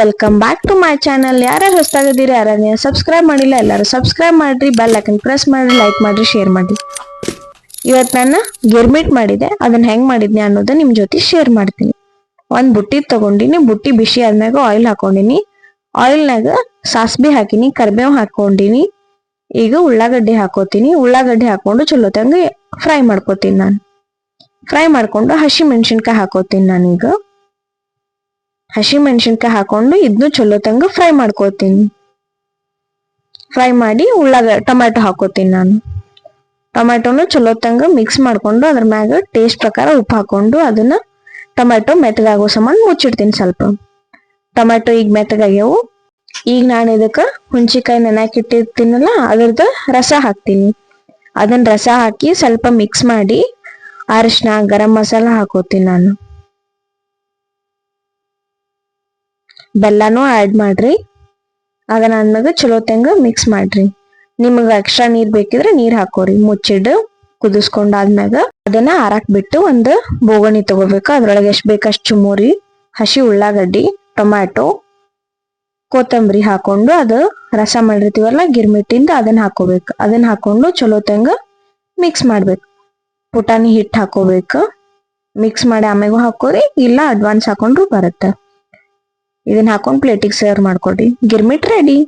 Welcome back to my channel. ಯಾರ್ಯಾರು ಹೊಸದಾಗಿದ್ದೀರಿ, ಯಾರನ್ನ ಸಬ್ಸ್ಕ್ರೈಬ್ ಮಾಡಿಲ್ಲ ಎಲ್ಲರೂ ಸಬ್ಸ್ಕ್ರೈಬ್ ಮಾಡ್ರಿ, ಬೆಲ್ ಐಕನ್ ಪ್ರೆಸ್ ಮಾಡ್ರಿ, ಲೈಕ್ ಮಾಡ್ರಿ, ಶೇರ್ ಮಾಡ್ರಿ. ಇವತ್ತು ನಾನು ಗಿರ್ಮಿಟ್ ಮಾಡಿದೆ, ಅದನ್ನ ಹೆಂಗ್ ಮಾಡಿದ್ನಿ ಅನ್ನೋದು ನಿಮ್ ಜೊತೆ ಶೇರ್ ಮಾಡ್ತೀನಿ. ಒಂದ್ ಬುಟ್ಟಿ ತಗೊಂಡಿನಿ, ಬುಟ್ಟಿ ಬಿಸಿ ಆದ್ಮ್ಯಾಗ ಆಯಿಲ್ ಹಾಕೊಂಡಿನಿ. ಆಯಿಲ್ನಾಗ ಸಾಸ್ಬಿ ಹಾಕಿನಿ, ಕರ್ಬೇವ್ ಹಾಕೊಂಡಿನಿ. ಈಗ ಉಳ್ಳಾಗಡ್ಡಿ ಹಾಕೋತೀನಿ. ಉಳ್ಳಾಗಡ್ಡಿ ಹಾಕೊಂಡು ಚಲೋ ತಂಗ ಫ್ರೈ ಮಾಡ್ಕೋತೀನಿ. ನಾನು ಫ್ರೈ ಮಾಡ್ಕೊಂಡು ಹಸಿ ಮೆಣಸಿನ್ಕಾಯಿ ಹಾಕೋತೀನಿ. ನಾನೀಗ ಹಸಿ ಮೆಣಸಿನ್ಕಾಯಿ ಹಾಕೊಂಡು ಇದನ್ನು ಚಲೋ ತಂಗ ಫ್ರೈ ಮಾಡ್ಕೋತೀನಿ. ಫ್ರೈ ಮಾಡಿ ಟೊಮ್ಯಾಟೊ ಹಾಕೋತೀನಿ. ನಾನು ಟೊಮ್ಯಾಟೊನು ಚಲೋ ತಂಗ ಮಿಕ್ಸ್ ಮಾಡ್ಕೊಂಡು ಅದ್ರ ಮ್ಯಾಗ ಟೇಸ್ಟ್ ಪ್ರಕಾರ ಉಪ್ಪು ಹಾಕೊಂಡು ಅದನ್ನ ಟೊಮ್ಯಾಟೊ ಮೆತ್ತಗಾಗೋ ಸಂಬಂಧ ಮುಚ್ಚಿಡ್ತೀನಿ. ಸ್ವಲ್ಪ ಟೊಮ್ಯಾಟೊ ಈಗ ಮೆತ್ತಗಾಗ್ಯವು. ಈಗ ನಾನು ಇದಕ್ಕ ಹುಂಚಿಕಾಯಿ ನೆನಾಕಿಟ್ಟಿರ್ತೀನಲ್ಲ ಅದ್ರದ್ದು ರಸ ಹಾಕ್ತೀನಿ. ಅದನ್ನ ರಸ ಹಾಕಿ ಸ್ವಲ್ಪ ಮಿಕ್ಸ್ ಮಾಡಿ ಅರಿಶಿನ, ಗರಂ ಮಸಾಲ ಹಾಕೋತೀನಿ. ನಾನು ಬೆಲ್ಲನೂ ಆಡ್ ಮಾಡ್ರಿ. ಅದನ್ನ ಆದ್ಮ್ಯಾಗ ಚಲೋ ತಂಗ ಮಿಕ್ಸ್ ಮಾಡ್ರಿ. ನಿಮಗ ಎಕ್ಸ್ಟ್ರಾ ನೀರ್ ಬೇಕಿದ್ರೆ ನೀರ್ ಹಾಕೋರಿ. ಮುಚ್ಚಿಡು ಕುದಿಸ್ಕೊಂಡಾದ್ಮ್ಯಾಗ ಅದನ್ನ ಆರಾಕ್ ಬಿಟ್ಟು ಒಂದು ಬೋಗಣಿ ತಗೋಬೇಕು. ಅದ್ರೊಳಗೆ ಎಷ್ಟ್ ಬೇಕಷ್ಟು ಚುಮುರಿ, ಹಸಿ ಉಳ್ಳಾಗಡ್ಡಿ, ಟೊಮ್ಯಾಟೊ, ಕೊತ್ತಂಬರಿ ಹಾಕೊಂಡು ಅದು ರಸ ಮಾಡಿರ್ತೀವಲ್ಲ ಗಿರ್ಮಿಟ್ಟಿಂದ ಅದನ್ನ ಹಾಕೋಬೇಕು. ಅದನ್ನ ಹಾಕೊಂಡು ಚಲೋ ತಂಗ ಮಿಕ್ಸ್ ಮಾಡ್ಬೇಕು. ಪುಟಾಣಿ ಹಿಟ್ಟು ಹಾಕೋಬೇಕು. ಮಿಕ್ಸ್ ಮಾಡಿ ಆಮ್ಯಾಗೂ ಹಾಕೋರಿ, ಇಲ್ಲ ಅಡ್ವಾನ್ಸ್ ಹಾಕೊಂಡ್ರು ಬರುತ್ತೆ. ಇದನ್ನ ಹಾಕೊಂಡ್ ಪ್ಲೇಟಿಗೆ ಸರ್ವ್ ಮಾಡ್ಕೊಡಿ. ಗಿರ್ಮಿಟ್ ರೆಡಿ.